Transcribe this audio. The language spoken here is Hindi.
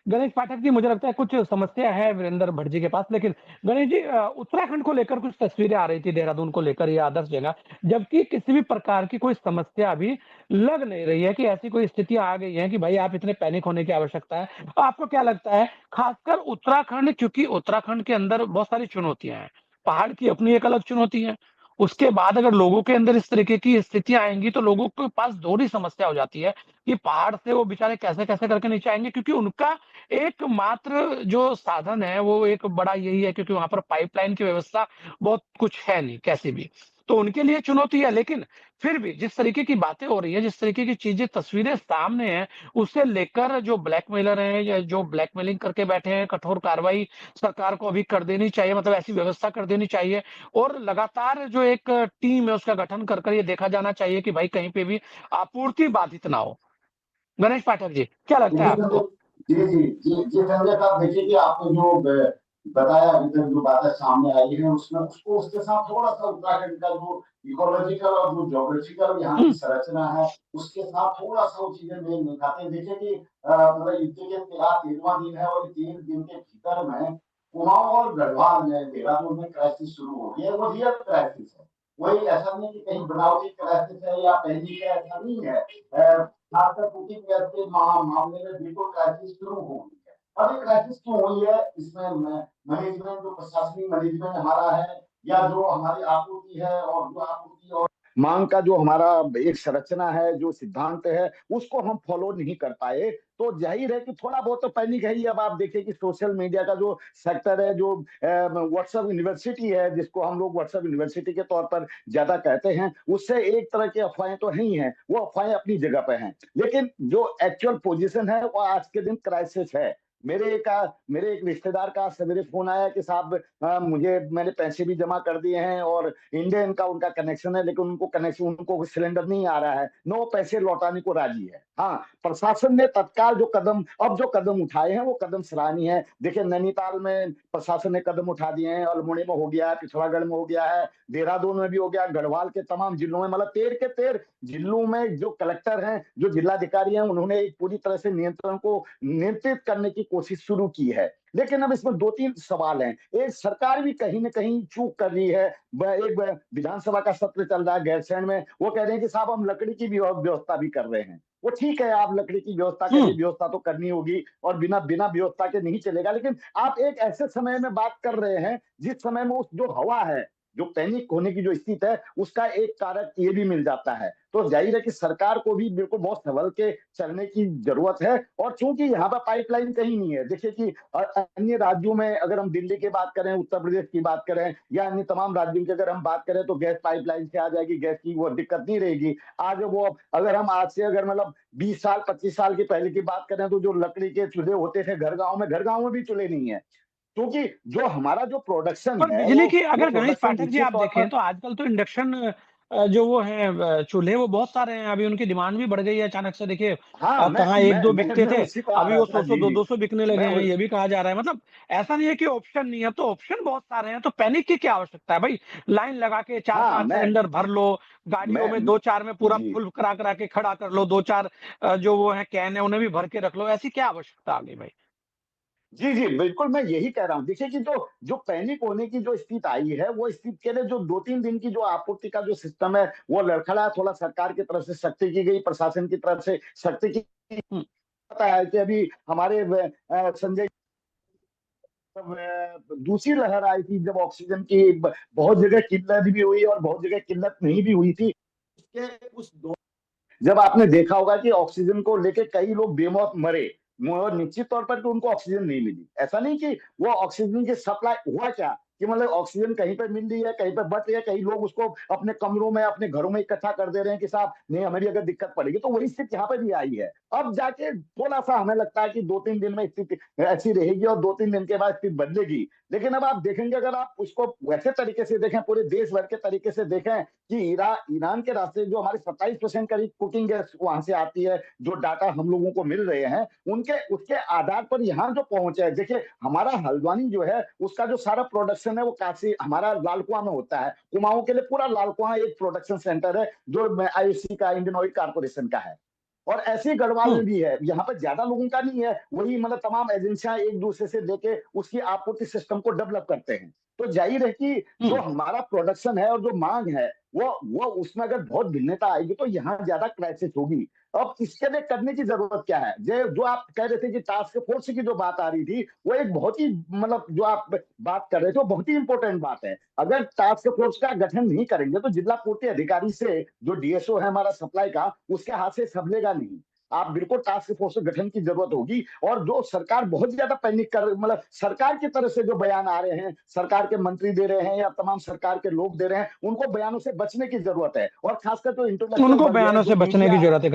गणेश पाठक जी, मुझे लगता है कुछ समस्या है वीरेंद्र भट्ट जी के पास, लेकिन गणेश जी, उत्तराखंड को लेकर कुछ तस्वीरें आ रही थी, देहरादून को लेकर या अदर्स जगह, जबकि किसी भी प्रकार की कोई समस्या अभी लग नहीं रही है कि ऐसी कोई स्थितियां आ गई हैं कि भाई आप इतने पैनिक होने की आवश्यकता है। आपको क्या लगता है, खासकर उत्तराखंड, क्योंकि उत्तराखंड के अंदर बहुत सारी चुनौतियां हैं, पहाड़ की अपनी एक अलग चुनौती है, उसके बाद अगर लोगों के अंदर इस तरीके की स्थितियां आएंगी तो लोगों के पास दोहरी समस्या हो जाती है कि पहाड़ से वो बेचारे कैसे कैसे करके नीचे आएंगे, क्योंकि उनका एकमात्र जो साधन है वो एक बड़ा यही है, क्योंकि वहां पर पाइपलाइन की व्यवस्था बहुत कुछ है नहीं कैसी भी, तो उनके लिए चुनौती है। लेकिन फिर भी जिस तरीके की बातें हो रही है, जिस तरीके की चीजें तस्वीरें सामने हैं, उसे लेकर जो ब्लैकमेलर हैं या जो ब्लैकमेलिंग करके बैठे हैं, कठोर कार्रवाई सरकार को अभी कर देनी चाहिए, मतलब ऐसी व्यवस्था कर देनी चाहिए। और लगातार जो एक टीम है उसका गठन कर कर ये देखा जाना चाहिए कि भाई कहीं पे भी आपूर्ति बाधित ना हो। गणेश पाठक जी, क्या लगता है जी संजय, आपको? जी संजय साहब, देखिए कि आपने जो बताया अभी तक जो बातें सामने आई है उसमें उसको उसके साथ थोड़ा सा उत्तराखंड का जो इकोलॉजिकल और जो ज्योग्राफिकल यहाँ की हम्म। संरचना है उसके साथ थोड़ा सा वो चीजें मेल नहीं खाते। देखिए कि मतलब युद्ध के 13वां दिन है और 3 दिन के भीतर में कुमाऊं और गढ़वाल में देहरादून में क्राइसिस शुरू हो गया है। वो रियल क्राइसिस है, वही ऐसा नहीं कि कहीं बनावटी क्राइसिस है या पहली का, ऐसा नहीं है। खासकर पुतिन गैस के मामले में बिल्कुल क्राइसिस शुरू हो गई है। अब ये क्राइसिस क्यों हुई है, इसमें मैनेजमेंट, जो प्रशासनिक मैनेजमेंट हमारा है या जो हमारी आपूर्ति है और जो आपूर्ति और मांग का जो हमारा एक संरचना है, जो सिद्धांत है, उसको हम फॉलो नहीं कर पाए, तो जाहिर है कि थोड़ा बहुत तो पैनिक है ही। अब आप देखिए कि सोशल मीडिया का जो सेक्टर है, जो व्हाट्सएप यूनिवर्सिटी है, जिसको हम लोग व्हाट्सएप यूनिवर्सिटी के तौर पर ज्यादा कहते हैं, उससे एक तरह की अफवाहें तो है ही हैं, वो अफवाहें अपनी जगह पे हैं, लेकिन जो एक्चुअल पोजीशन है वो आज के दिन क्राइसिस है। मेरे एक रिश्तेदार का सवेरे फोन आया कि साहब, मैंने पैसे भी जमा कर दिए हैं और इंडियन का उनका कनेक्शन है, लेकिन उनको सिलेंडर नहीं आ रहा है, नो पैसे लौटाने को राजी है। हाँ, प्रशासन ने तत्काल जो कदम उठाए हैं वो कदम सराहनीय है। देखिए, नैनीताल में प्रशासन ने कदम उठा दिए हैं, अल्मोड़ा में हो गया है, पिथौरागढ़ में हो गया है, देहरादून में भी हो गया, गढ़वाल के तमाम जिलों में, मतलब 13 के 13 जिलों में जो कलेक्टर हैं, जो जिलाधिकारी हैं, उन्होंने एक पूरी तरह से नियंत्रण को नियंत्रित करने की कोशिश शुरू की है। लेकिन अब इसमें 2-3 सवाल हैं। एक, सरकार भी कहीं ना कहीं चूक कर रही है। एक विधानसभा का सत्र चल रहा है गैरसैंण में, वो कह रहे हैं कि साहब हम लकड़ी की भी व्यवस्था भी कर रहे हैं। वो ठीक है, आप लकड़ी की व्यवस्था करिए, हम्म। व्यवस्था तो करनी होगी और बिना बिना व्यवस्था के नहीं चलेगा, लेकिन आप एक ऐसे समय में बात कर रहे हैं जिस समय में उस जो हवा है, जो पैनिक होने की जो स्थिति है, उसका एक कारक ये भी मिल जाता है। तो जाहिर है कि सरकार को भी बिल्कुल बहुत संभल के चलने की जरूरत है। और चूंकि यहाँ पर पाइपलाइन कहीं नहीं है, देखिए कि अन्य राज्यों में अगर हम दिल्ली की बात करें, उत्तर प्रदेश की बात करें या अन्य तमाम राज्यों की अगर हम बात करें, तो गैस पाइपलाइन से आ जाएगी, गैस की वो दिक्कत नहीं रहेगी। आज वो, अगर हम आज से अगर मतलब 20 साल 25 साल की पहले की बात करें, तो जो लकड़ी के चूल्हे होते थे घर गांव में भी चूल्हे नहीं है, क्योंकि जो हमारा जो प्रोडक्शन और है बिजली की वो अगर गणेश प्रोडक्शन पाठक जी निश्चित आप तौर देखें पर। तो आजकल तो इंडक्शन जो वो है चूल्हे वो बहुत सारे हैं, अभी उनकी डिमांड भी बढ़ गई है अचानक से। देखिए, हाँ, कहाँ एक दो बिकते मैं थे, उसी पर आ अभी रहा वो था। 100 100 जी जी, 200 बिकने मैं लगे हैं, ये भी कहा जा रहा है। मतलब ऐसा नहीं है कि ऑप्शन नहीं है, अब तो ऑप्शन बहुत सारे हैं, तो पैनिक की क्या आवश्यकता है भाई? लाइन लगा के चार हाँ पांच सिलेंडर भर लो, गाड़ियों में मैं दो चार में पूरा जी फुल करा करा के खड़ा कर लो, दो चार जो वो है कैन है उन्हें भी भर के रख लो, ऐसी क्या आवश्यकता आ गई भाई? जी जी, बिल्कुल मैं यही कह रहा हूँ। देखिए कि जो जो पैनिक होने की जो स्थिति आई है, वो स्थिति के लिए जो 2-3 दिन की जो आपूर्ति का जो सिस्टम है वो लड़खड़ा, थोड़ा सरकार की तरफ से सख्ती की गई, प्रशासन की तरफ से सख्ती की। हम्म। पता है कि अभी हमारे संजय, दूसरी लहर आई थी जब ऑक्सीजन की बहुत जगह किल्लत भी हुई और बहुत जगह किल्लत नहीं भी हुई थी। उसके उस जब आपने देखा होगा कि ऑक्सीजन को लेके कई लोग बेमौत मरे, और निश्चित तौर पर कि उनको ऑक्सीजन नहीं मिली। ऐसा नहीं कि वो ऑक्सीजन की सप्लाई हुआ क्या, कि मतलब ऑक्सीजन कहीं पे मिल रही है, कहीं पे बट रही है, कई लोग उसको अपने कमरों में, अपने घरों में इकट्ठा कर दे रहे हैं कि साहब नहीं, हमें भी अगर दिक्कत पड़ेगी, तो वही स्थिति यहाँ पे भी आई है। अब जाके थोड़ा सा हमें लगता है कि 2-3 दिन में स्थिति ऐसी रहेगी और 2-3 दिन के बाद स्थिति बदलेगी। लेकिन अब आप देखेंगे, अगर आप उसको वैसे तरीके से देखें, पूरे देश भर के तरीके से देखें, कि ईरान के रास्ते जो हमारे 27% करीब कुकिंग गैस वहां से आती है, जो डाटा हम लोगों को मिल रहे हैं, उनके उसके आधार पर यहाँ जो पहुंचे है। देखिए, हमारा हल्द्वानी जो है उसका जो सारा प्रोडक्शन है वो काशी हमारा लाल कुआं में होता है। कुमाऊं के लिए पूरा लाल कुआं एक प्रोडक्शन सेंटर है, जो आईओसी का, इंडियन ऑयल कारपोरेशन का है। और ऐसे गढ़वाल हुँ, में भी है, यहाँ पर ज्यादा लोगों का नहीं है, वही मतलब तमाम एजेंसियां एक दूसरे से लेके उसकी आपूर्ति सिस्टम को डेवलप करते हैं। तो जाहिर है कि जो हुँ। हमारा प्रोडक्शन है और जो मांग है, वो उसमें अगर बहुत भिन्नता आएगी तो यहाँ ज्यादा क्राइसिस होगी। अब इसके लिए करने की जरूरत क्या है? जो आप कह रहे थे कि टास्क फोर्स की जो बात आ रही थी, वो एक बहुत ही मतलब जो आप बात कर रहे थे वो बहुत ही इंपॉर्टेंट बात है। अगर टास्क फोर्स का गठन नहीं करेंगे तो जिला पूर्ति अधिकारी से जो डीएसओ है हमारा सप्लाई का, उसके हाथ से संभलेगा नहीं। आप बिल्कुल टास्क फोर्स गठन की जरूरत होगी। और जो सरकार बहुत ज्यादा पैनिक कर, मतलब सरकार की तरफ से जो बयान आ रहे हैं, सरकार के मंत्री दे रहे हैं या तमाम सरकार के लोग दे रहे हैं, उनको बयानों से बचने की जरूरत है। और खासकर जो इंटेलेक्चुअल उनको वर्ग है, बयानों जो से बचने की मीडिया ज़रूरत है।